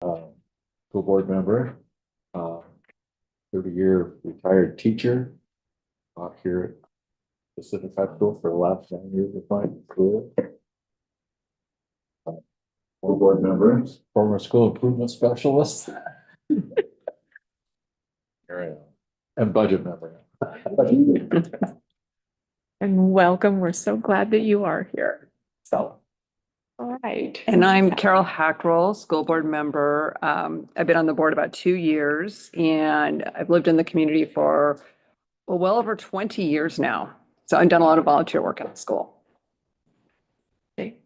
School board member, 30-year retired teacher, here at Pacific High School for the last 9 years of my career. School board member, former school improvement specialist. Here I am. And budget member. And welcome. We're so glad that you are here. So, all right. And I'm Carol Hackrell, school board member. I've been on the board about 2 years and I've lived in the community for well over 20 years now. So I've done a lot of volunteer work at the school. Okay.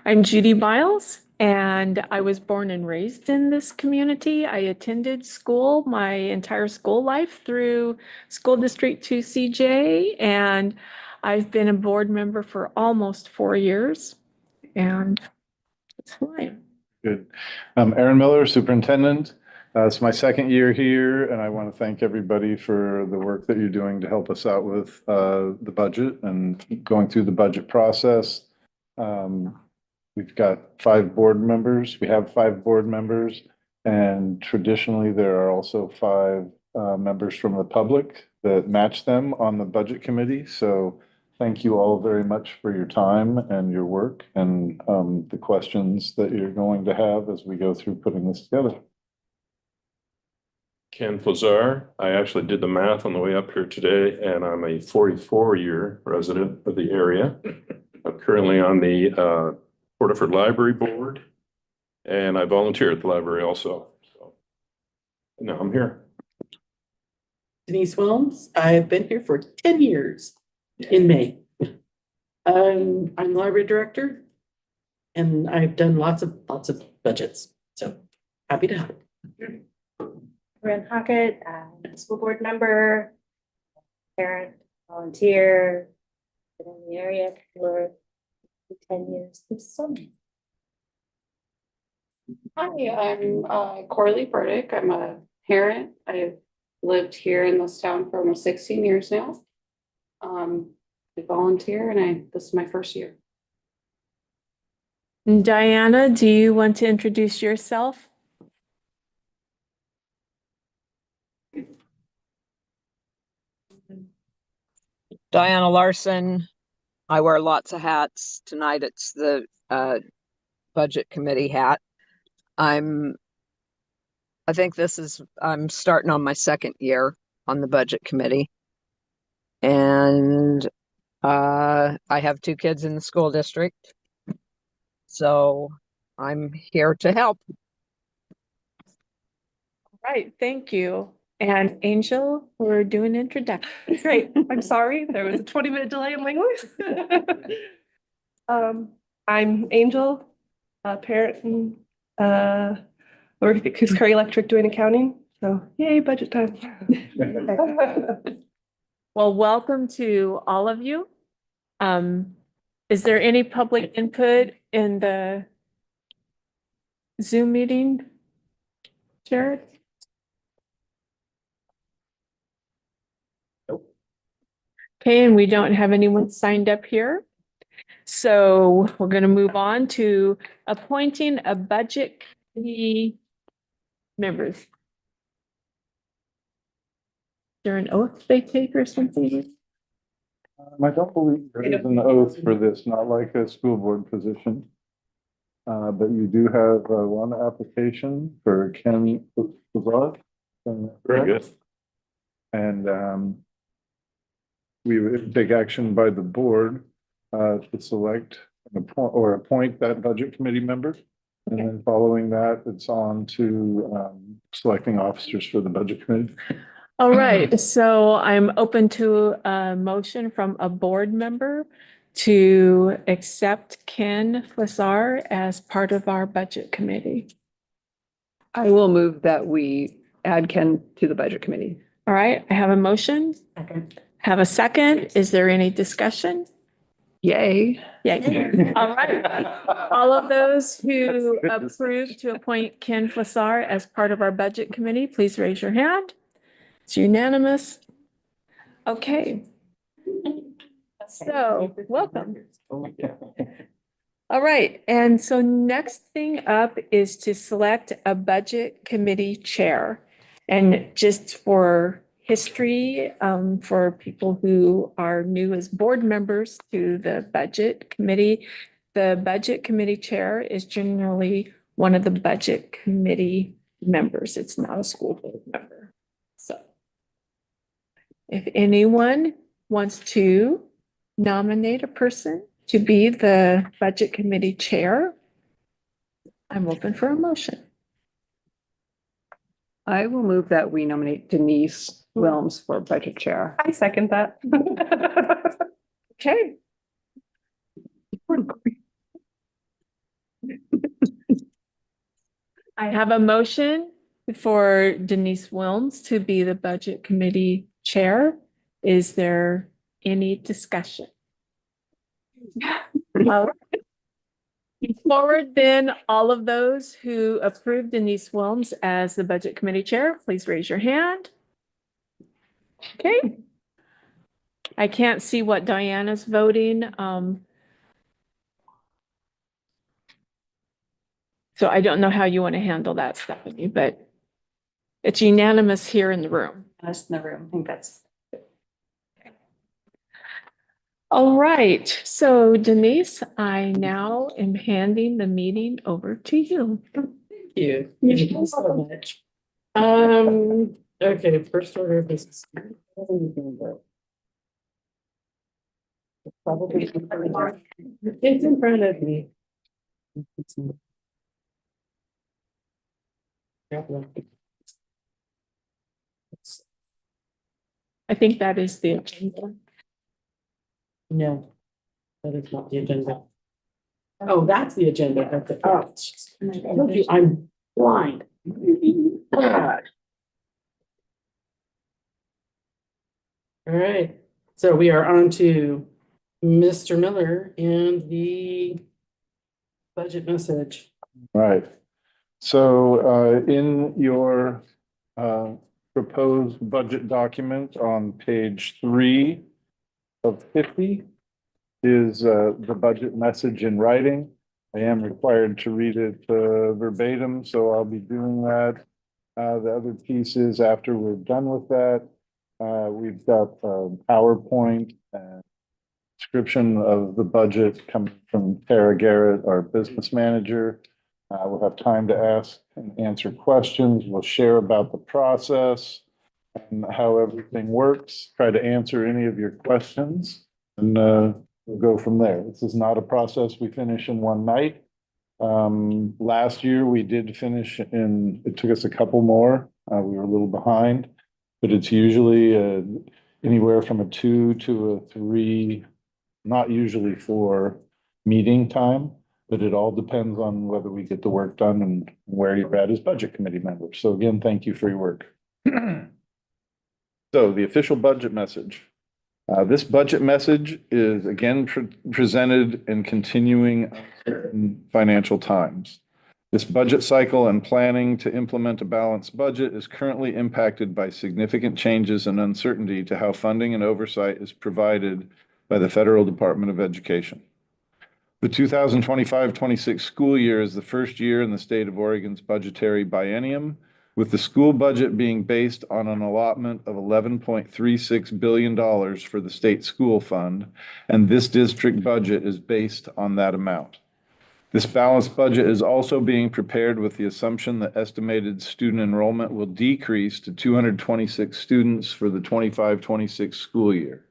I'm Judy Miles, and I was born and raised in this community. I attended school my entire school life through School District 2 CJ, and I've been a board member for almost 4 years, and it's fine. Good. I'm Aaron Miller, superintendent. It's my second year here, and I want to thank everybody for the work that you're doing to help us out with the budget and going through the budget process. We've got 5 board members. We have 5 board members, and traditionally there are also 5 members from the public that match them on the budget committee. So thank you all very much for your time and your work and the questions that you're going to have as we go through putting this together. Ken Flazar. I actually did the math on the way up here today, and I'm a 44-year resident of the area. I'm currently on the Orford Library Board, and I volunteer at the library also. So now I'm here. Denise Williams. I've been here for 10 years in May. I'm the library director, and I've done lots of budgets. So happy to help. Corinne Hockett, school board member, parent, volunteer, been in the area for 10 years this summer. Hi, I'm Coralie Burdick. I'm a parent. I've lived here in this town for almost 16 years now. I volunteer, and this is my first year. And Diana, do you want to introduce yourself? Diana Larson. I wear lots of hats. Tonight it's the budget committee hat. I'm starting on my second year on the budget committee. And I have 2 kids in the school district. So I'm here to help. All right, thank you. And Angel, we're doing introductions. Great. I'm sorry. There was a 20-minute delay in my voice. I'm Angel, a parent and work at Coos Curry Electric doing accounting. So yay, budget time. Well, welcome to all of you. Is there any public input in the Zoom meeting? Jared? Okay, and we don't have anyone signed up here. So we're going to move on to appointing a budget committee members. Is there an oath they take or something? I don't believe there is an oath for this, not like a school board position. But you do have one application for Ken Flazar. Very good. And we would take action by the board to select or appoint that budget committee member. And then following that, it's on to selecting officers for the budget committee. All right, so I'm open to a motion from a board member to accept Ken Flazar as part of our budget committee. I will move that we add Ken to the budget committee. All right, I have a motion. Second. Have a second. Is there any discussion? Yay. Yay. All right. All of those who approve to appoint Ken Flazar as part of our budget committee, please raise your hand. It's unanimous. Okay. So, welcome. All right, and so next thing up is to select a budget committee chair. And just for history, for people who are new as board members to the budget committee, the budget committee chair is generally one of the budget committee members. It's not a school board member. So if anyone wants to nominate a person to be the budget committee chair, I'm open for a motion. I will move that we nominate Denise Wilms for budget chair. I second that. Okay. I have a motion for Denise Wilms to be the budget committee chair. Is there any discussion? Forward then, all of those who approved Denise Wilms as the budget committee chair, please raise your hand. Okay. I can't see what Diana's voting. So I don't know how you want to handle that, Stephanie, but it's unanimous here in the room. Us in the room. I think that's. All right, so Denise, I now am handing the meeting over to you. Thank you. Thank you so much. Okay, first order of business. Probably. It's in front of me. I think that is the agenda. No, that is not the agenda. Oh, that's the agenda. That's the, oh, I told you I'm blind. All right, so we are on to Mr. Miller and the budget message. Right. So in your proposed budget document on page 3 of 50 is the budget message in writing. I am required to read it verbatim, so I'll be doing that. The other piece is after we're done with that, we've got PowerPoint and description of the budget coming from Tara Garrett, our business manager. We'll have time to ask and answer questions. We'll share about the process and how everything works, try to answer any of your questions, and we'll go from there. This is not a process we finish in one night. Last year we did finish it took us a couple more. We were a little behind, but it's usually anywhere from a 2 to a 3, not usually 4 meeting time. But it all depends on whether we get the work done and where you're at as budget committee members. So again, thank you for your work. So the official budget message. This budget message is again presented in continuing financial times. This budget cycle and planning to implement a balanced budget is currently impacted by significant changes and uncertainty to how funding and oversight is provided by the Federal Department of Education. The 2025-26 school year is the first year in the state of Oregon's budgetary biennium, with the school budget being based on an allotment of $11.36 billion for the state school fund, and this district budget is based on that amount. This balanced budget is also being prepared with the assumption that estimated student enrollment will decrease to 226 students for the 25-26 school year.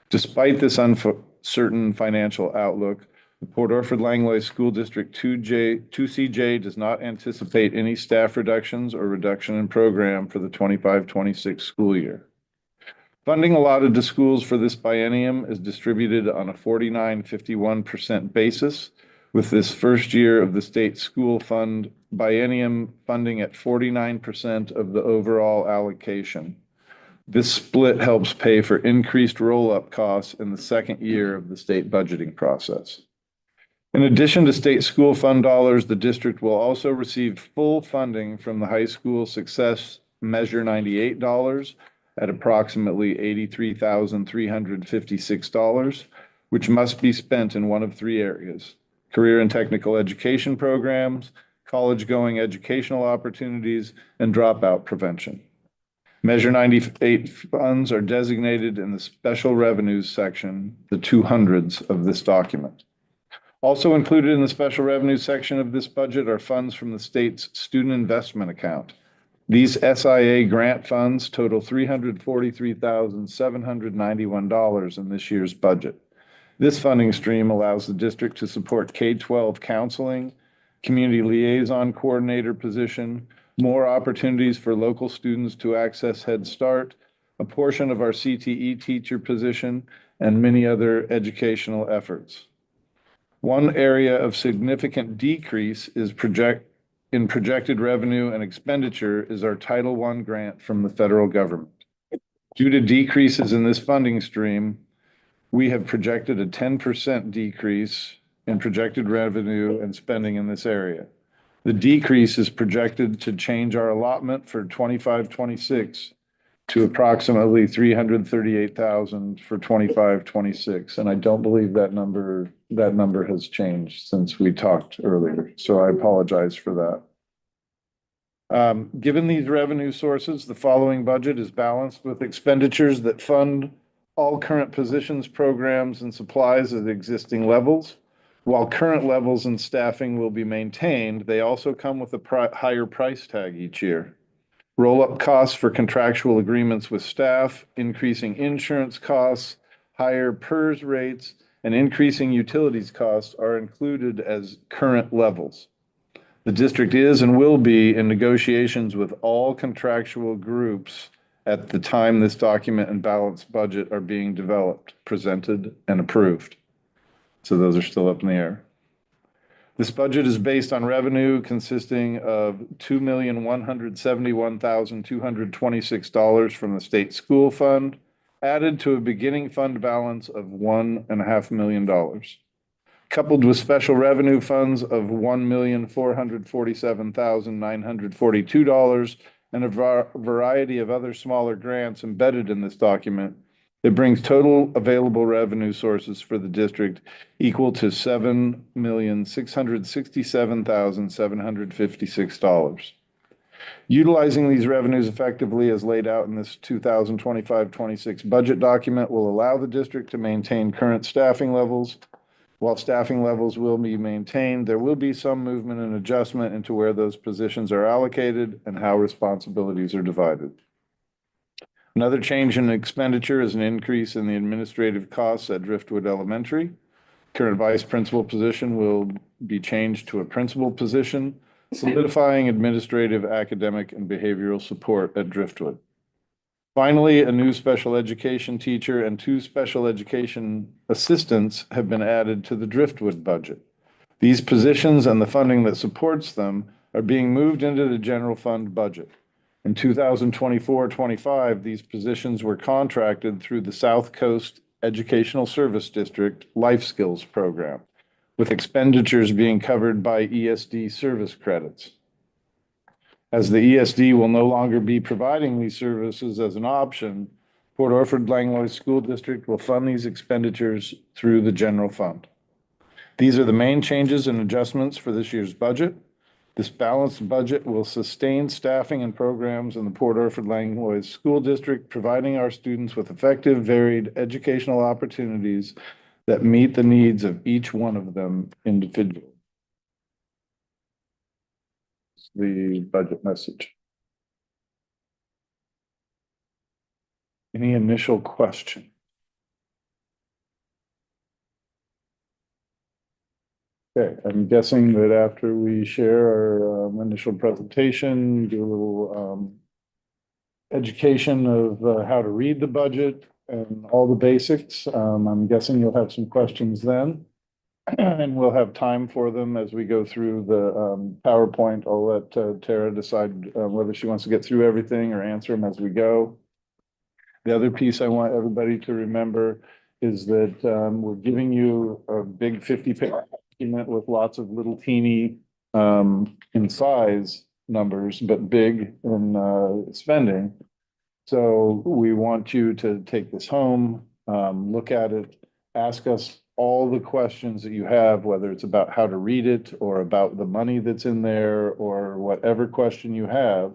Despite this uncertain financial outlook, the Port Orford-Langlois School District 2CJ does not anticipate any staff reductions or reduction in program for the 25-26 school year. Funding allotted to schools for this biennium is distributed on a 49-51% basis, with this first year of the state school fund biennium funding at 49% of the overall allocation. This split helps pay for increased roll-up costs in the second year of the state budgeting process. In addition to state school fund dollars, the district will also receive full funding from the High School Success Measure 98 dollars at approximately $83,356, which must be spent in one of 3 areas: career and technical education programs, college-going educational opportunities, and dropout prevention. Measure 98 funds are designated in the special revenues section, the 200s of this document. Also included in the special revenues section of this budget are funds from the state's student investment account. These SIA grant funds total $343,791 in this year's budget. This funding stream allows the district to support K-12 counseling, community liaison coordinator position, more opportunities for local students to access Head Start, a portion of our CTE teacher position, and many other educational efforts. One area of significant decrease is projected revenue and expenditure is our Title I grant from the federal government. Due to decreases in this funding stream, we have projected a 10% decrease in projected revenue and spending in this area. The decrease is projected to change our allotment for 25-26 to approximately $338,000 for 25-26. And I don't believe that number has changed since we talked earlier. So I apologize for that. Given these revenue sources, the following budget is balanced with expenditures that fund all current positions, programs, and supplies at existing levels. While current levels and staffing will be maintained, they also come with a higher price tag each year. Roll-up costs for contractual agreements with staff, increasing insurance costs, higher PERS rates, and increasing utilities costs are included as current levels. The district is and will be in negotiations with all contractual groups at the time this document and balanced budget are being developed, presented, and approved. So those are still up in the air. This budget is based on revenue consisting of $2,171,226 from the state school fund, added to a beginning fund balance of $1.5 million, coupled with special revenue funds of $1,447,942 and a variety of other smaller grants embedded in this document. It brings total available revenue sources for the district equal to $7,667,756. Utilizing these revenues effectively as laid out in this 2025-26 budget document will allow the district to maintain current staffing levels. While staffing levels will be maintained, there will be some movement and adjustment into where those positions are allocated and how responsibilities are divided. Another change in expenditure is an increase in the administrative costs at Driftwood Elementary. Current vice principal position will be changed to a principal position, solidifying administrative, academic, and behavioral support at Driftwood. Finally, a new special education teacher and 2 special education assistants have been added to the Driftwood budget. These positions and the funding that supports them are being moved into the general fund budget. In 2024-25, these positions were contracted through the South Coast Educational Service District Life Skills Program, with expenditures being covered by ESD service credits. As the ESD will no longer be providing these services as an option, Port Orford-Langlois School District will fund these expenditures through the general fund. These are the main changes and adjustments for this year's budget. This balanced budget will sustain staffing and programs in the Port Orford-Langlois School District, providing our students with effective, varied educational opportunities that meet the needs of each one of them individually. The budget message. Any initial question? Okay, I'm guessing that after we share our initial presentation, do a little education of how to read the budget and all the basics. I'm guessing you'll have some questions then. And we'll have time for them as we go through the PowerPoint. I'll let Tara decide whether she wants to get through everything or answer them as we go. The other piece I want everybody to remember is that we're giving you a big 50-page document with lots of little teeny in size numbers, but big in spending. So we want you to take this home, look at it, ask us all the questions that you have, whether it's about how to read it or about the money that's in there or whatever question you have,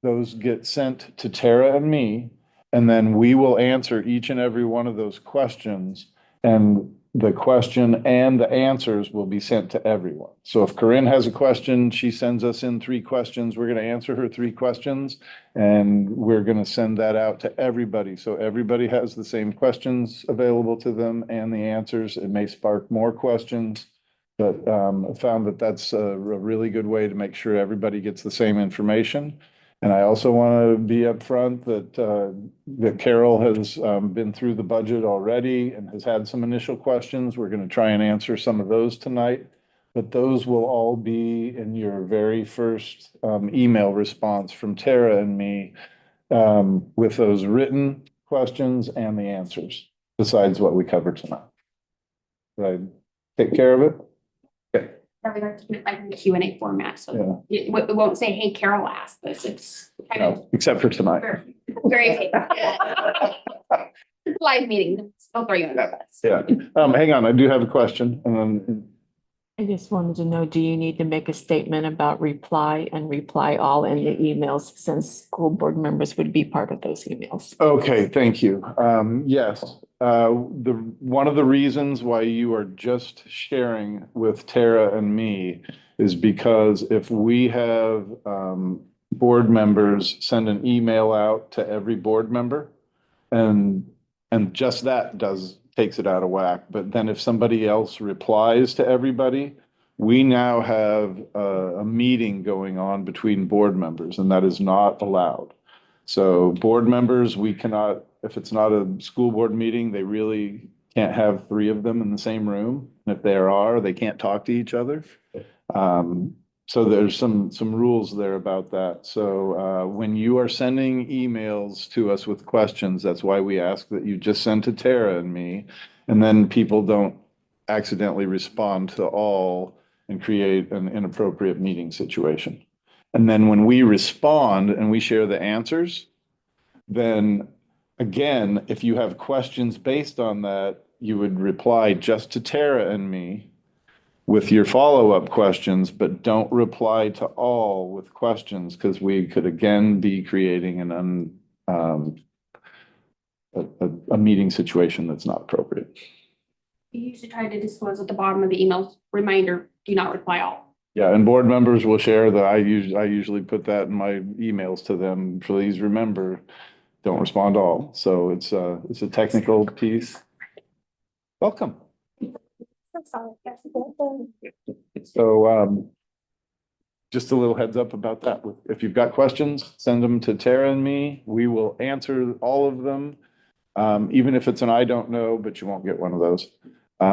those get sent to Tara and me, and then we will answer each and every one of those questions. And the question and the answers will be sent to everyone. So if Corinne has a question, she sends us in 3 questions. We're going to answer her 3 questions, and we're going to send that out to everybody. So everybody has the same questions available to them and the answers. It may spark more questions, but I found that that's a really good way to make sure everybody gets the same information. And I also want to be upfront that Carol has been through the budget already and has had some initial questions. We're going to try and answer some of those tonight, but those will all be in your very first email response from Tara and me with those written questions and the answers, besides what we covered tonight. Did I take care of it? Okay. Are we going to keep it like in the Q&A format? So it won't say, hey, Carol asked this. It's kind of Except for tonight. very it's a live meeting. I'll throw you under the bus. Yeah. Hang on, I do have a question, and then I just wanted to know, do you need to make a statement about reply and reply all in the emails, since school board members would be part of those emails? okay, thank you. Yes, one of the reasons why you are just sharing with Tara and me is because if we have board members send an email out to every board member, and just that takes it out of whack. But then if somebody else replies to everybody, we now have a meeting going on between board members, and that is not allowed. So board members, we cannot, if it's not a school board meeting, they really can't have 3 of them in the same room. And if there are, they can't talk to each other. So there's some rules there about that. So when you are sending emails to us with questions, that's why we ask that you just send to Tara and me, and then people don't accidentally respond to all and create an inappropriate meeting situation. And then when we respond and we share the answers, then again, if you have questions based on that, you would reply just to Tara and me with your follow-up questions, but don't reply to all with questions, because we could again be creating a meeting situation that's not appropriate. You usually try to disclose at the bottom of the email reminder, do not reply all. Yeah, and board members will share that I usually put that in my emails to them. Please remember, don't respond all. So it's a technical piece. Welcome. So just a little heads up about that. If you've got questions, send them to Tara and me. We will answer all of them. Even if it's an I don't know, but you won't get one of those.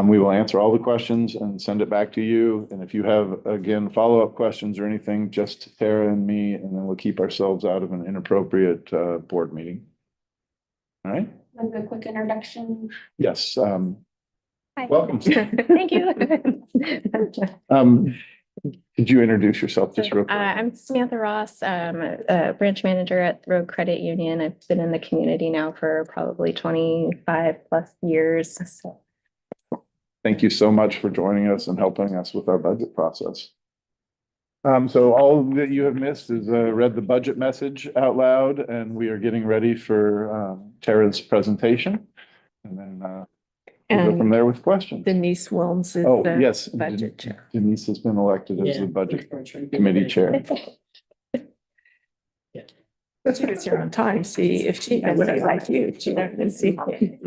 We will answer all the questions and send it back to you. And if you have, again, follow-up questions or anything, just Tara and me, and then we'll keep ourselves out of an inappropriate board meeting. All right? And a quick introduction. Yes. Hi. Welcome. Thank you. Could you introduce yourself just real quick? I'm Samantha Ross. I'm a branch manager at Road Credit Union. I've been in the community now for probably 25 plus years. So. Thank you so much for joining us and helping us with our budget process. So all that you have missed is read the budget message out loud, and we are getting ready for Tara's presentation. And then we'll go from there with questions. Denise Wilms is Oh, the yes. budget chair. Denise has been elected as Yeah. the budget committee chair. She was here on time. See, if she had been like you, she'd have been seeking.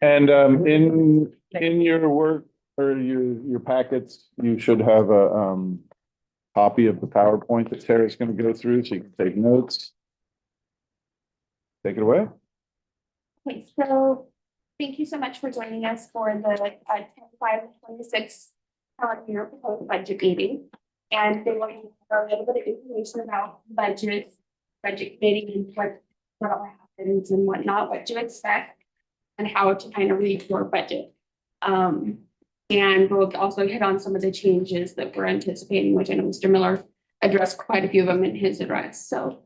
And in your work or your packets, you should have a copy of the PowerPoint that Tara's going to go through, so you can take notes. Take it away. Okay, so thank you so much for joining us for the 25-26 calendar year proposed budget meeting. And they want to have a little bit of information about budget committee, and what all happens and whatnot, what to expect, and how to kind of read your budget. And we'll also hit on some of the changes that we're anticipating, which I know Mr. Miller addressed quite a few of them in his address. So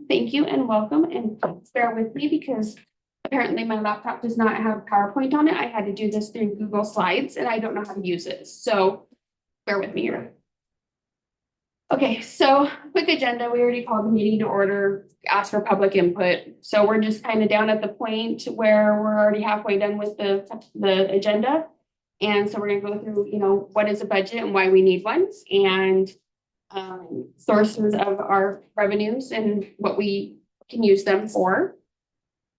Thank you and welcome, and bear with me because apparently my laptop does not have PowerPoint on it. I had to do this through Google Slides and I don't know how to use it, so bear with me here. Okay, so quick agenda. We already called the meeting to order, asked for public input. So we're just kind of down at the point where we're already halfway done with the agenda. And so we're gonna go through, what is a budget and why we need one, and sources of our revenues and what we can use them for.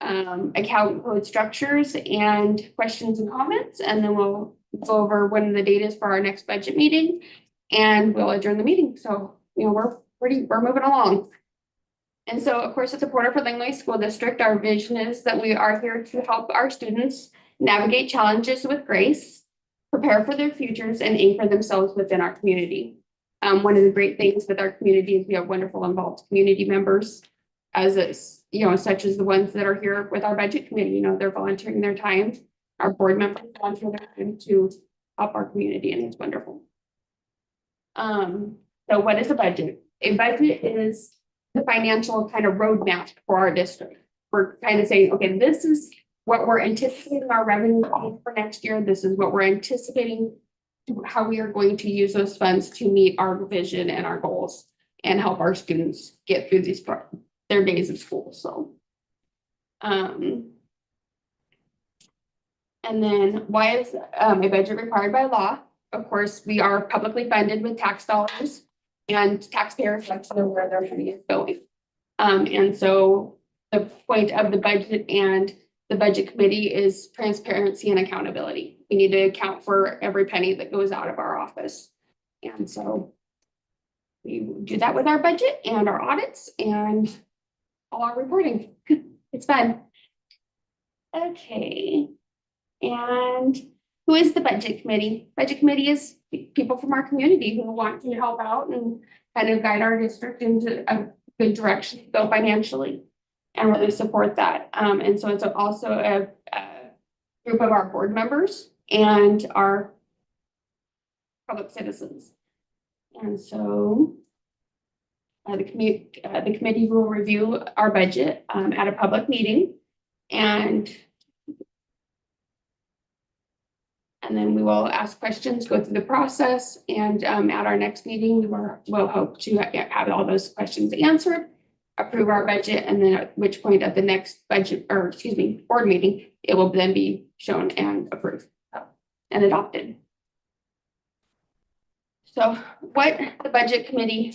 Account code structures and questions and comments, and then we'll go over when the date is for our next budget meeting. And we'll adjourn the meeting. So, we're moving along. And so, of course, at the Orford-Langlois School District, our vision is that we are here to help our students navigate challenges with grace, prepare for their futures, and anchor themselves within our community. One of the great things with our community is we have wonderful involved community members, such as the ones that are here with our budget committee. They're volunteering their time. Our board members volunteer their time to help our community, and it's wonderful. So what is a budget? A budget is the financial kind of roadmap for our district. We're kind of saying, okay, this is what we're anticipating our revenue for next year. This is what we're anticipating how we are going to use those funds to meet our vision and our goals and help our students get through their days of school. So, and then why is a budget required by law? Of course, we are publicly funded with tax dollars, and taxpayers like to know where their money is going. And so the point of the budget and the budget committee is transparency and accountability. We need to account for every penny that goes out of our office. And so we do that with our budget and our audits and all our reporting. It's fun. Okay. And who is the budget committee? Budget committee is people from our community who want to help out and kind of guide our district into a good direction to go financially and really support that. And so it's also a group of our board members and our public citizens. And so the committee will review our budget at a public meeting, and then we will ask questions, go through the process, and at our next meeting, we'll hope to have all those questions answered, approve our budget, and then at which point at the next board meeting, it will then be shown and approved and adopted. So what the budget committee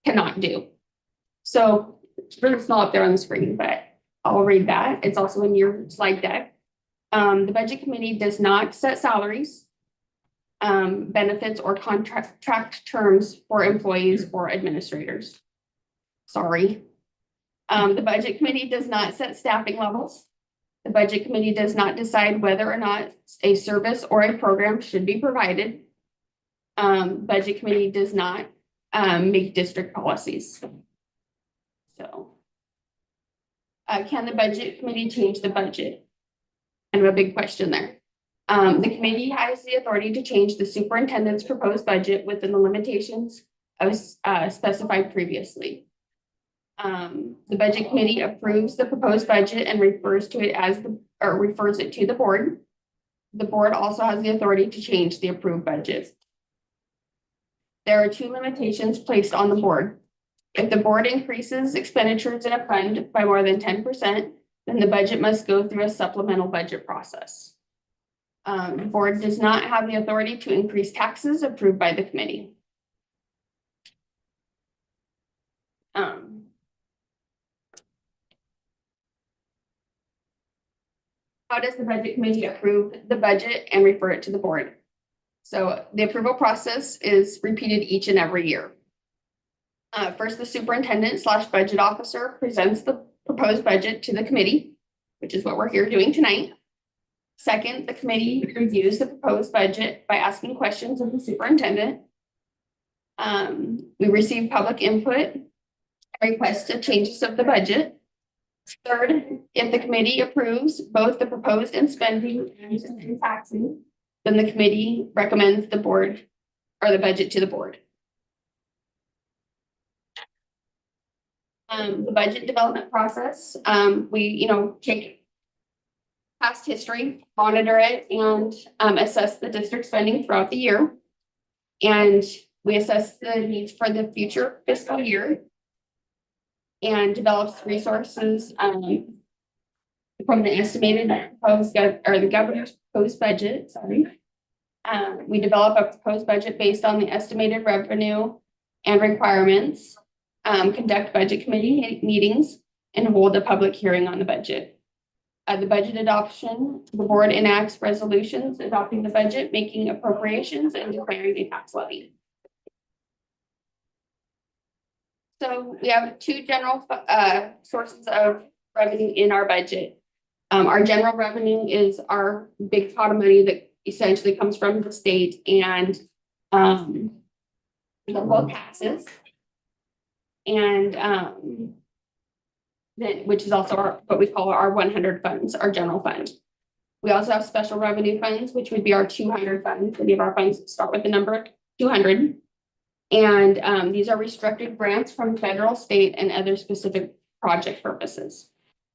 cannot do. So it's really small up there on the screen, but I'll read that. It's also in your slide deck. The budget committee does not set salaries, benefits, or contract terms for employees or administrators. Sorry. The budget committee does not set staffing levels. The budget committee does not decide whether or not a service or a program should be provided. Budget committee does not make district policies. So, can the budget committee change the budget? Kind of a big question there. The committee has the authority to change the superintendent's proposed budget within the limitations of specified previously. The budget committee approves the proposed budget and refers it to the board. The board also has the authority to change the approved budget. There are two limitations placed on the board. If the board increases expenditures in a fund by more than 10%, then the budget must go through a supplemental budget process. The board does not have the authority to increase taxes approved by the committee. How does the budget committee approve the budget and refer it to the board? So the approval process is repeated each and every year. First, the superintendent/budget officer presents the proposed budget to the committee, which is what we're here doing tonight. Second, the committee reviews the proposed budget by asking questions of the superintendent. We receive public input, requests of changes of the budget. Third, if the committee approves both the proposed and spending and taxing, then the committee recommends the budget to the board. The budget development process, we, take past history, monitor it, and assess the district's spending throughout the year. And we assess the needs for the future fiscal year and develops resources from the estimated proposed or the governor's proposed budget, sorry. We develop a proposed budget based on the estimated revenue and requirements, conduct budget committee meetings, and hold a public hearing on the budget. The budget adoption, the board enacts resolutions adopting the budget, making appropriations, and declaring a tax levy. So we have two general sources of revenue in our budget. Our general revenue is our big pot of money that essentially comes from the state and local taxes. And which is also what we call our 100 funds, our general fund. We also have special revenue funds, which would be our 200 funds. Many of our funds start with the number 200. And these are restricted grants from federal, state, and other specific project purposes.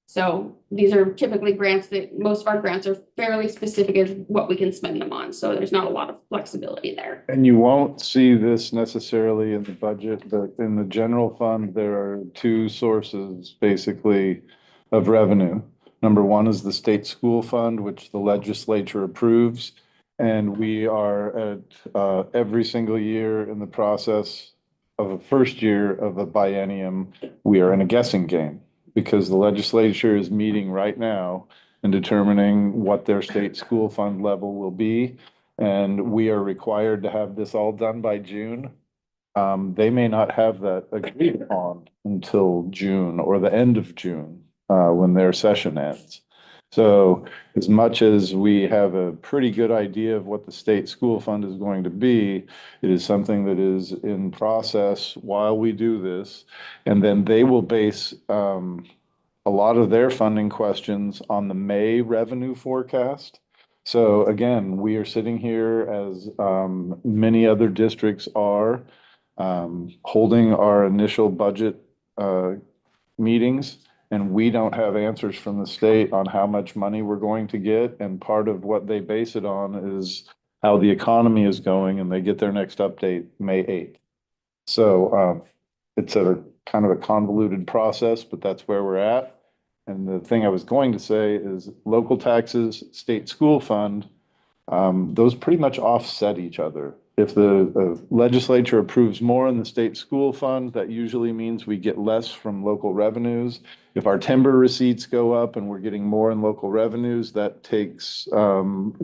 So these are typically grants that most of our grants are fairly specific as what we can spend them on. So there's not a lot of flexibility there. And you won't see this necessarily in the budget, but in the general fund, there are two sources basically of revenue. Number one is the state school fund, which the legislature approves. And we are at every single year in the process of a first year of a biennium, we are in a guessing game because the legislature is meeting right now and determining what their state school fund level will be. And we are required to have this all done by June. They may not have that agreed upon until June or the end of June, when their session ends. So as much as we have a pretty good idea of what the state school fund is going to be, it is something that is in process while we do this. And then they will base a lot of their funding questions on the May revenue forecast. So again, we are sitting here as many other districts are holding our initial budget meetings. And we don't have answers from the state on how much money we're going to get. And part of what they base it on is how the economy is going, and they get their next update May 8th. So it's a kind of a convoluted process, but that's where we're at. And the thing I was going to say is local taxes, state school fund, those pretty much offset each other. If the legislature approves more in the state school fund, that usually means we get less from local revenues. If our timber receipts go up and we're getting more in local revenues, that takes some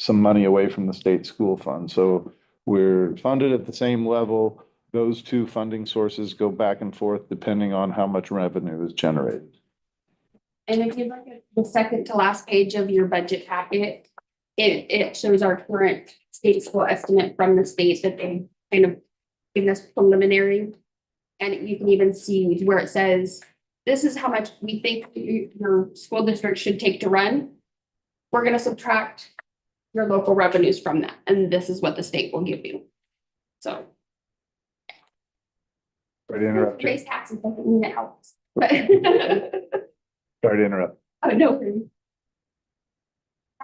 money away from the state school fund. So we're funded at the same level. Those two funding sources go back and forth depending on how much revenue is generated. And if you look at the second to last page of your budget packet, it shows our current state school estimate from the state that they kind of given us preliminary. And you can even see where it says, this is how much we think your school district should take to run. We're going to subtract your local revenues from that. And this is what the state will give you. So. Sorry to interrupt you. Raise taxes doesn't mean it helps. Sorry to interrupt. Oh, no.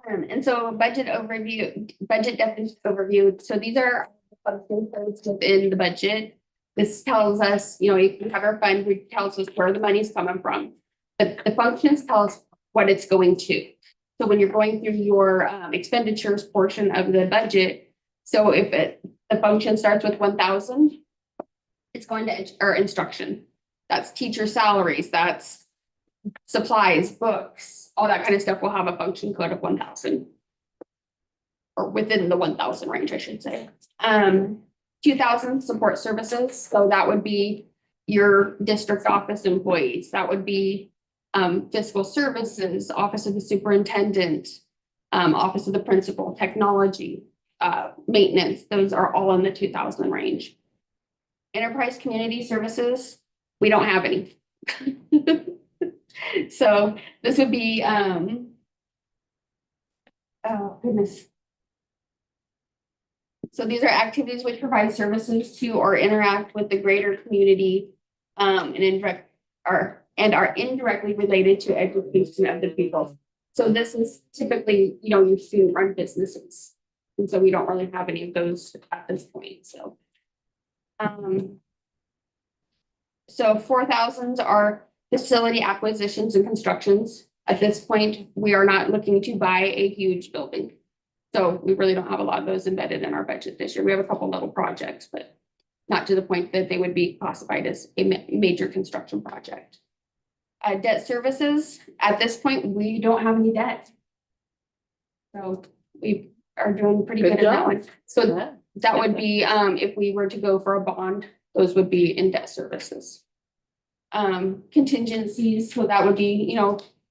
And so budget overview, budget definition overview. So these are functions within the budget. This tells us, if we have our fund, it tells us where the money is coming from. But the functions tell us what it's going to. So when you're going through your expenditures portion of the budget, so if the function starts with 1,000, it's going to our instruction. That's teacher salaries. That's supplies, books, all that kind of stuff will have a function code of 1,000 or within the 1,000 range, I should say. 2,000 support services. So that would be your district office employees. That would be fiscal services, office of the superintendent, office of the principal, technology, maintenance. Those are all in the 2,000 range. Enterprise community services, we don't have any. So this would be, oh goodness. So these are activities which provide services to or interact with the greater community and are indirectly related to education of the people. So this is typically, your student-run businesses. And so we don't really have any of those at this point, so. So 4,000 are facility acquisitions and constructions. At this point, we are not looking to buy a huge building. So we really don't have a lot of those embedded in our budget this year. We have a couple little projects, but not to the point that they would be classified as a major construction project. Debt services, at this point, we don't have any debt. So we are doing pretty good in that one. So that would be, if we were to go for a bond, those would be in debt services. Contingencies, so that would be,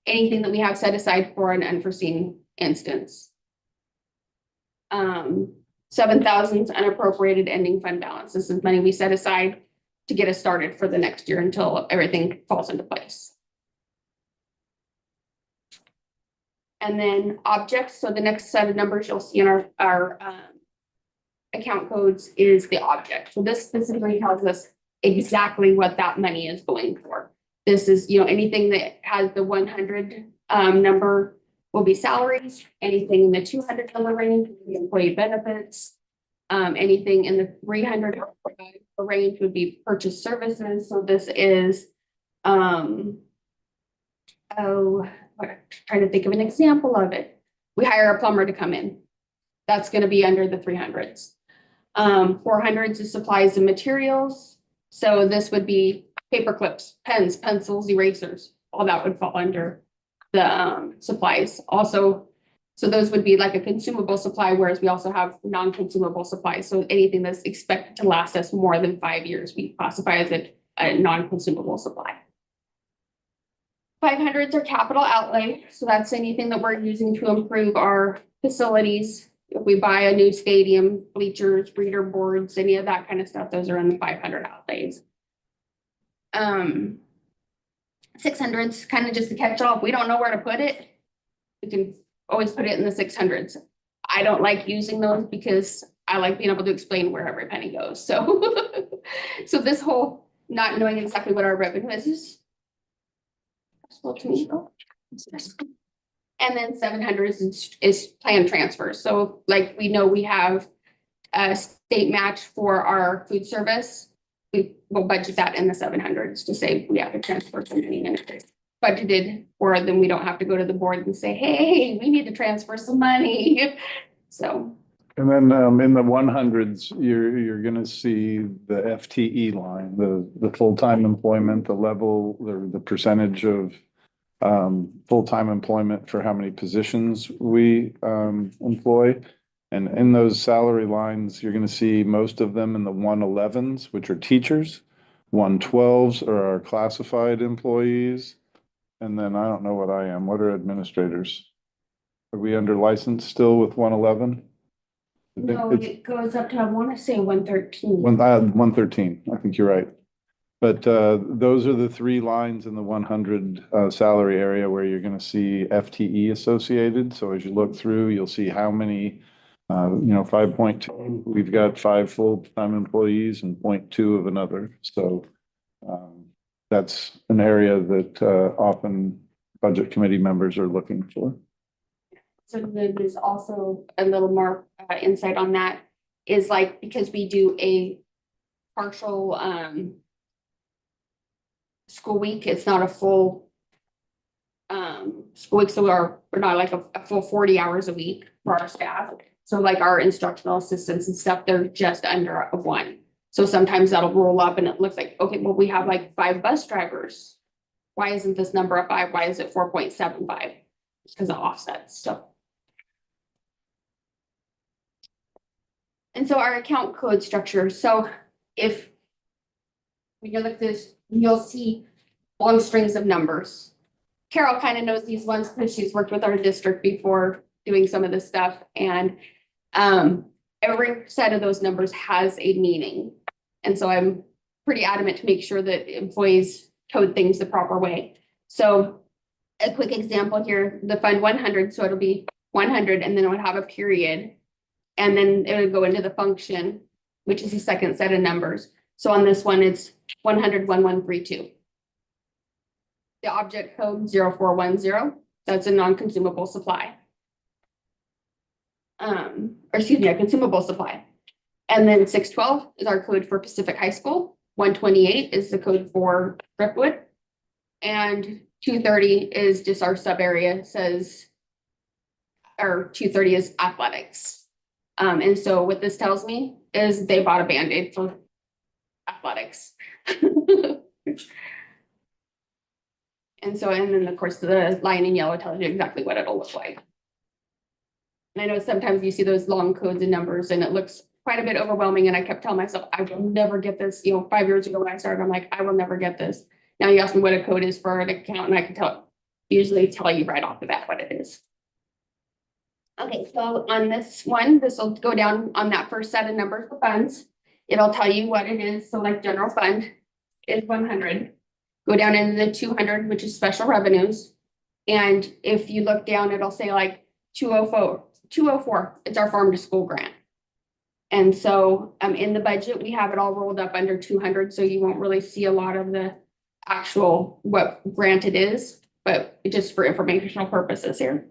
anything that we have set aside for an unforeseen instance. 7,000 unappropriated ending fund balance. This is money we set aside to get us started for the next year until everything falls into place. And then objects, so the next set of numbers you'll see in our account codes is the object. So this specifically tells us exactly what that money is going for. This is, anything that has the 100 number will be salaries. Anything in the 200 number range will be employee benefits. Anything in the 300 range would be purchase services. So this is, trying to think of an example of it. We hire a plumber to come in. That's going to be under the 300s. 400s is supplies and materials. So this would be paper clips, pens, pencils, erasers. All that would fall under the supplies. Also, so those would be like a consumable supply, whereas we also have non-consumable supplies. So anything that's expected to last us more than 5 years, we classify as a non-consumable supply. 500s are capital outlay. So that's anything that we're using to improve our facilities. If we buy a new stadium, bleachers, reader boards, any of that kind of stuff, those are in the 500 outlays. 600s kind of just a catch-all. If we don't know where to put it, we can always put it in the 600s. I don't like using those because I like being able to explain where every penny goes. So, so this whole not knowing exactly what our revenue is stressful to me. And then 700s is plan transfers. So like we know we have a state match for our food service. We will budget that in the 700s to say we have to transfer something, and if it's budgeted for, then we don't have to go to the board and say, hey, we need to transfer some money. So. And then in the 100s, you're going to see the FTE line, the full-time employment, the level, the percentage of full-time employment for how many positions we employ. And in those salary lines, you're going to see most of them in the 111s, which are teachers. 112s are our classified employees. And then I don't know what I am. What are administrators? Are we under license still with 111? No, it goes up to, I want to say 113. 113. I think you're right. But those are the three lines in the 100 salary area where you're going to see FTE associated. So as you look through, you'll see how many, 5.2, we've got 5 full-time employees and 0.2 of another. So that's an area that often budget committee members are looking for. So there's also a little more insight on that is like, because we do a partial school week, it's not a full school week. So we're not like a full 40 hours a week for our staff. So like our instructional assistants and stuff, they're just under a 1. So sometimes that'll roll up and it looks like, okay, well, we have like 5 bus drivers. Why isn't this number a 5? Why is it 4.75? It's because of offsets. So. And so our account code structure. So if when you look at this, you'll see long strings of numbers. Carol kind of knows these ones because she's worked with our district before doing some of this stuff. And every set of those numbers has a meaning. And so I'm pretty adamant to make sure that employees code things the proper way. So a quick example here, the fund 100. So it'll be 100 and then it would have a period. And then it would go into the function, which is the second set of numbers. So on this one, it's 100, 1132. the object code 0410. That's a non-consumable supply. Or excuse me, a consumable supply. And then 612 is our code for Pacific High School. 128 is the code for Driftwood. And 230 is just our sub area says, or 230 is athletics. And so what this tells me is they bought a Band-Aid for athletics. And so, and then of course, the line in yellow tells you exactly what it'll look like. And I know sometimes you see those long codes and numbers and it looks quite a bit overwhelming. And I kept telling myself, I will never get this. 5 years ago when I started, I'm like, I will never get this. Now you ask me what a code is for an account and I can usually tell you right off the bat what it is. Okay, so on this one, this will go down on that first set of numbers for funds. It'll tell you what it is. So like general fund is 100. Go down into the 200, which is special revenues. And if you look down, it'll say like 204, it's our farm to school grant. And so in the budget, we have it all rolled up under 200. So you won't really see a lot of the actual what grant it is, but just for informational purposes here.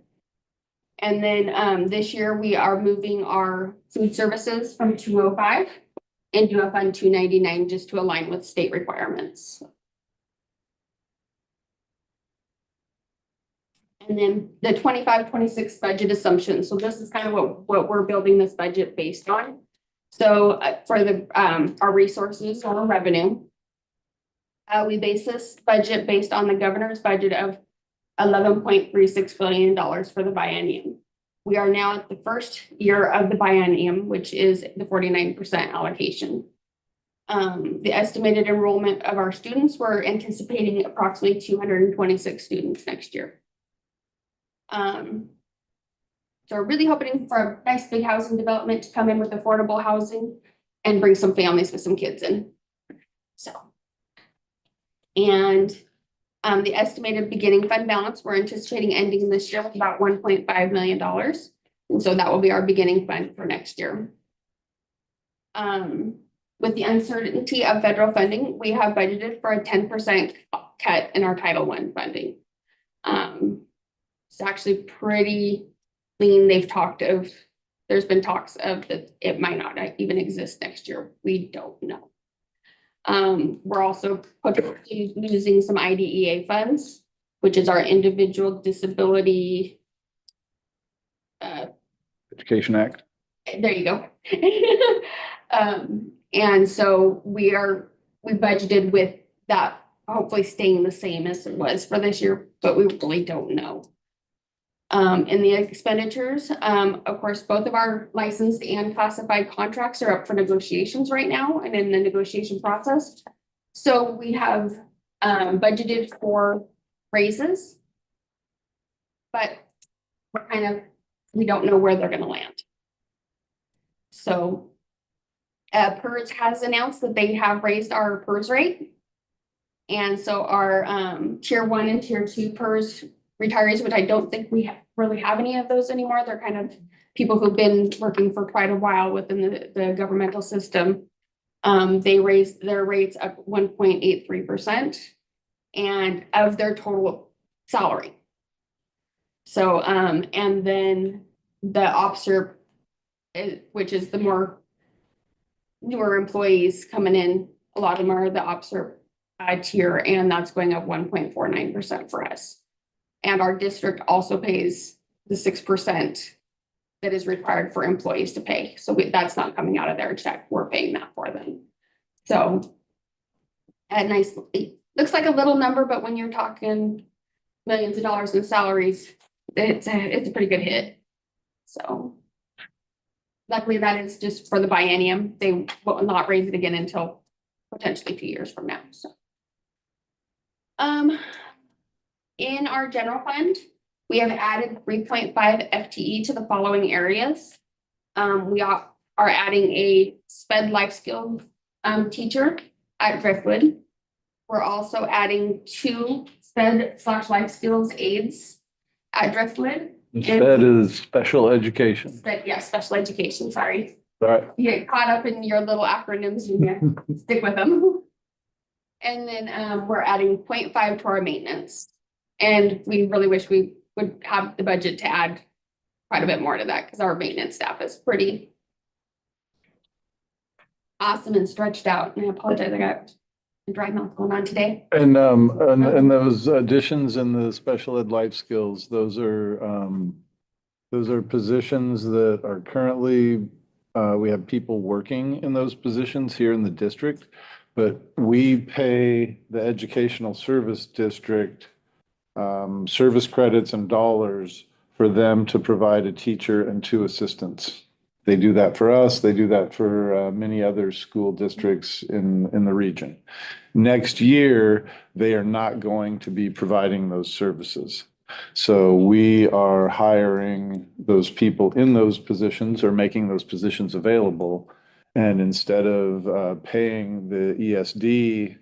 And then this year we are moving our food services from 205 into a fund 299 just to align with state requirements. And then the 25-26 budget assumptions. So this is kind of what we're building this budget based on. So for the our resources or revenue, we base this budget based on the governor's budget of $11.36 billion for the biennium. We are now at the first year of the biennium, which is the 49% allocation. The estimated enrollment of our students, we're anticipating approximately 226 students next year. So we're really hoping for a nice big housing development to come in with affordable housing and bring some families with some kids in. So, and the estimated beginning fund balance, we're anticipating ending this year with about $1.5 million. And so that will be our beginning fund for next year. With the uncertainty of federal funding, we have budgeted for a 10% cut in our Title I funding. It's actually pretty lean. There's been talks of that it might not even exist next year. We don't know. We're also using some IDEA funds, which is our individual disability. Education Act. There you go. And so we budgeted with that hopefully staying the same as it was for this year, but we really don't know. In the expenditures, of course, both of our licensed and classified contracts are up for negotiations right now and in the negotiation process. So we have budgeted for raises, but we don't know where they're going to land. So PERS has announced that they have raised our PERS rate. And so our tier 1 and tier 2 PERS retirees, which I don't think we really have any of those anymore. They're kind of people who've been working for quite a while within the governmental system. They raised their rates up 1.83% and of their total salary. So, and then the officer, which is the more newer employees coming in, a lot of them are the officer tier, and that's going up 1.49% for us. And our district also pays the 6% that is required for employees to pay. So that's not coming out of their check. We're paying that for them. So it looks like a little number, but when you're talking millions of dollars in salaries, it's a pretty good hit. So luckily that is just for the biennium. They will not raise it again until potentially 2 years from now. So in our general fund, we have added 3.5 FTE to the following areas. We are adding a SPED life skill teacher at Driftwood. We're also adding 2 SPED/life skills aides at Driftwood. SPED is special education. SPED, yeah, special education, sorry. All right. You get caught up in your little acronyms and you stick with them. And then we're adding 0.5 to our maintenance. And we really wish we would have the budget to add quite a bit more to that because our maintenance staff is pretty awesome and stretched out. And I apologize, I got a dry mouth going on today. And those additions in the special ed life skills, those are positions that are currently, we have people working in those positions here in the district, but we pay the educational service district service credits and dollars for them to provide a teacher and 2 assistants. They do that for us. They do that for many other school districts in the region. Next year, they are not going to be providing those services. So we are hiring those people in those positions or making those positions available. And instead of paying the ESD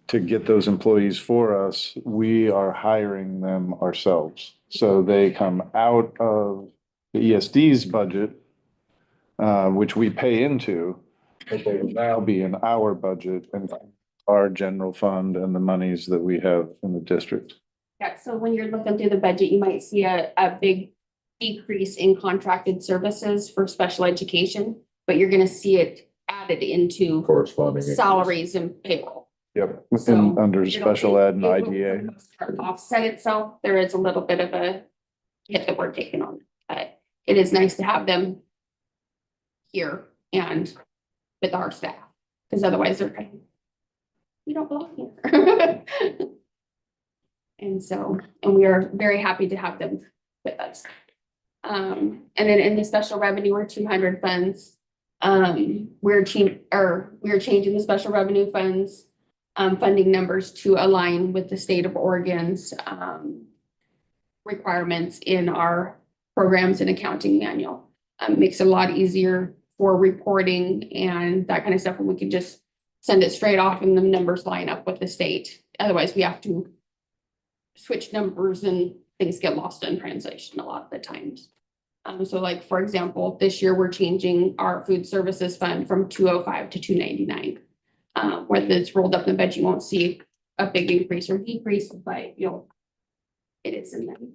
to get those employees for us, we are hiring them ourselves. So they come out of the ESD's budget, which we pay into, but they will now be in our budget and our general fund and the monies that we have in the district. Yeah, so when you're looking through the budget, you might see a big decrease in contracted services for special education, but you're gonna see it added into Corresponding. salaries and payroll. Yep, So under it'll- special ed and it will IDA. for the most part offset itself. There is a little bit of a hit that we're taking on, but it is nice to have them here and with our staff, because otherwise they're kind of, you don't belong here. And we are very happy to have them with us. And then in the special revenue, we're 200 funds. We're changing the special revenue funds funding numbers to align with the state of Oregon's requirements in our programs and accounting manual. Makes it a lot easier for reporting and that kind of stuff, and we can just send it straight off and the numbers line up with the state. Otherwise, we have to switch numbers and things get lost in translation a lot of the times. So like, for example, this year we're changing our food services fund from 205 to 299. Whether it's rolled up in the budget, you won't see a big increase or decrease, but it is in them.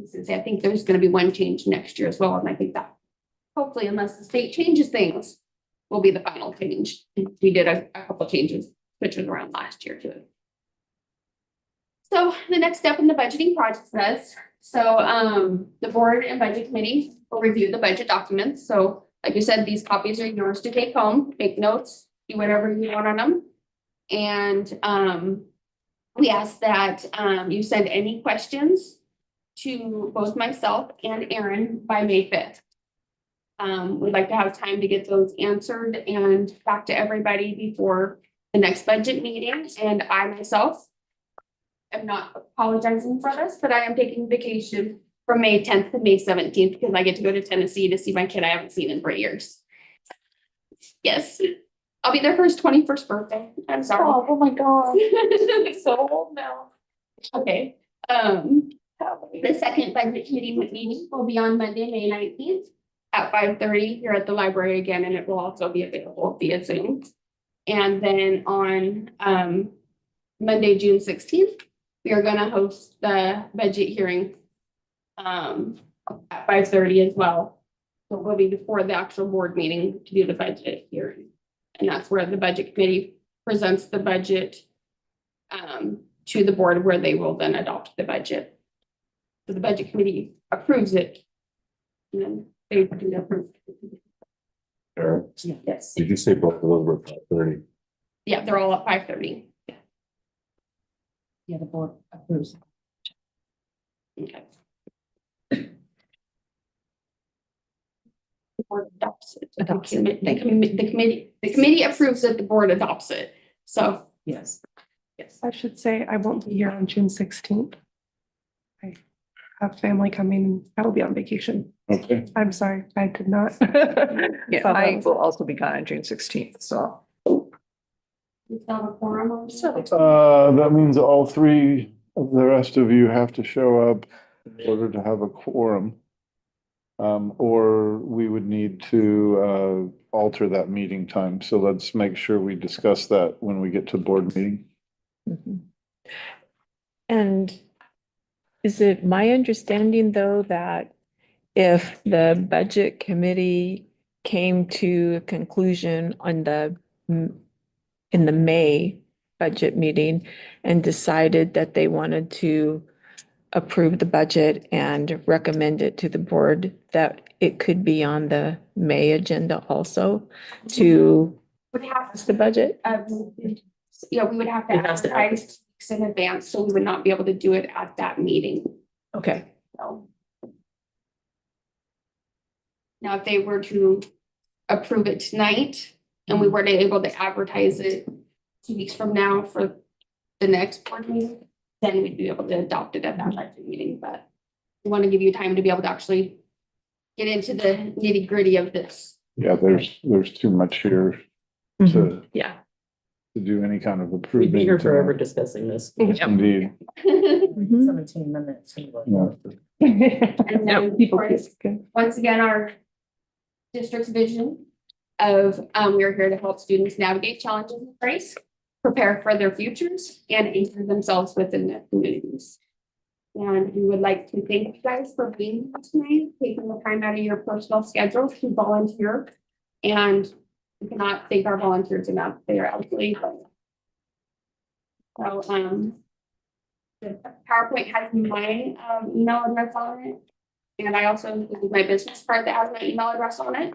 Since I think there's going to be one change next year as well, and I think that hopefully, unless the state changes things, will be the final change. We did a couple changes, which was around last year too. So the next step in the budgeting process, the board and budget committee will review the budget documents. So like you said, these copies are yours to take home, make notes, do whatever you want on them. And we ask that you send any questions to both myself and Erin by May 5th. We'd like to have time to get those answered and back to everybody before the next budget meeting. And I myself am not apologizing for this, but I am taking vacation from May 10th to May 17th because I get to go to Tennessee to see my kid I haven't seen in 3 years. Yes, I'll be there for his 21st birthday. I'm sorry. Oh my God. So old now. Okay. The second budget committee meeting will be on Monday, May 19th at 5:30 here at the library again, and it will also be available via Zoom. And then on Monday, June 16th, we are going to host the budget hearing at 5:30 as well. So it will be before the actual board meeting to do the budget hearing. And that's where the budget committee presents the budget to the board, where they will then adopt the budget. So the budget committee approves it. And then they do the approve. Erin, Yes. did you say both of those were 5:30? Yeah, they're all at 5:30. Yeah, the board approves. Okay. The board adopts it. The committee approves it, the board adopts it. So, Yes. yes. I should say I won't be here on June 16th. I have family coming. I will be on vacation. Okay. I'm sorry, I did not. Yeah, So I that was- will also be gone on June 16th, so. You still have a quorum on it? That means all 3 of the rest of you have to show up in order to have a quorum. Or we would need to alter that meeting time. So let's make sure we discuss that when we get to board meeting. Mhm. And is it my understanding, though, that if the budget committee came to a conclusion on in the May budget meeting and decided that they wanted to approve the budget and recommend it to the board, that it could be on the May agenda also to Would have pass the budget? Yeah, we would have to It has to advertise 2 weeks in advance, so we would not be able to do it at that meeting. Okay. So. Now, if they were to approve it tonight and we were to able to advertise it 2 weeks from now for the next board meeting, then we'd be able to adopt it at that budget meeting, but we want to give you time to be able to actually get into the nitty gritty of this. Yeah, there's too much here Mhm. to, Yeah. to do any kind of We'd approving. be here forever tonight. discussing this. Indeed. Mhm. 17 minutes. Yeah. And then People for- kiss, good. once again, our district's vision of, we are here to help students navigate challenges and race, prepare for their futures, and anchor themselves within their communities. And we would like to thank you guys for being here tonight, taking the time out of your personal schedules to volunteer. And we cannot thank our volunteers enough. They are absolutely. So, the PowerPoint has my email address on it. And I also included my business card that has my email address on it.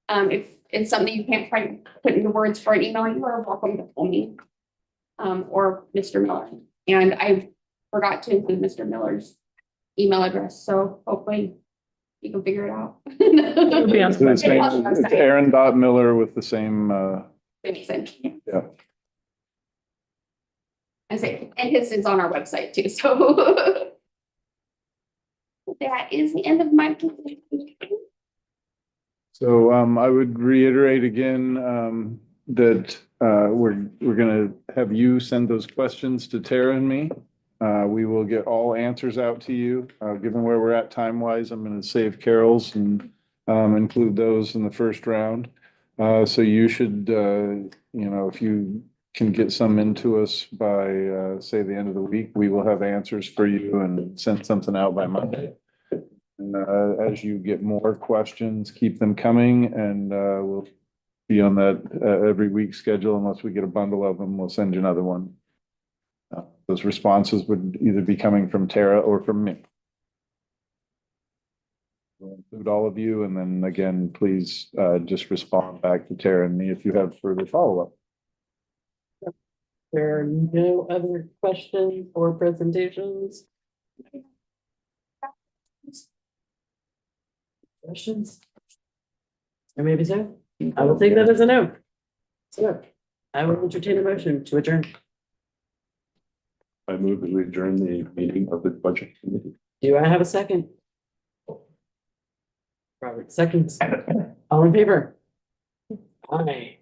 If it's something you can't quite put into words for an email, you are welcome to call me. Or Mr. Miller. And I forgot to include Mr. Miller's email address, so hopefully you can figure it out. It'll be on the It's the same- it's Aaron.Miller with the same, yeah. I say, and his is on our website too, so. That is the end of my presentation. So I would reiterate again that we're gonna have you send those questions to Tara and me. We will get all answers out to you. Given where we're at time-wise, I'm gonna save Carol's and include those in the first round. So you should, if you can get some into us by say the end of the week, we will have answers for you and send something out by Monday. And as you get more questions, keep them coming, and we'll be on that every week schedule. Unless we get a bundle of them, we'll send you another one. Those responses would either be coming from Tara or from me. We'll include all of you, and then again, please just respond back to Tara and me if you have further follow-up. There are no other questions or presentations. Questions? Or maybe so. I will take that as a no. So I will entertain a motion to adjourn. I move that we adjourn the meeting of the budget committee. Do I have a second? Robert, seconds. All in favor? Aye.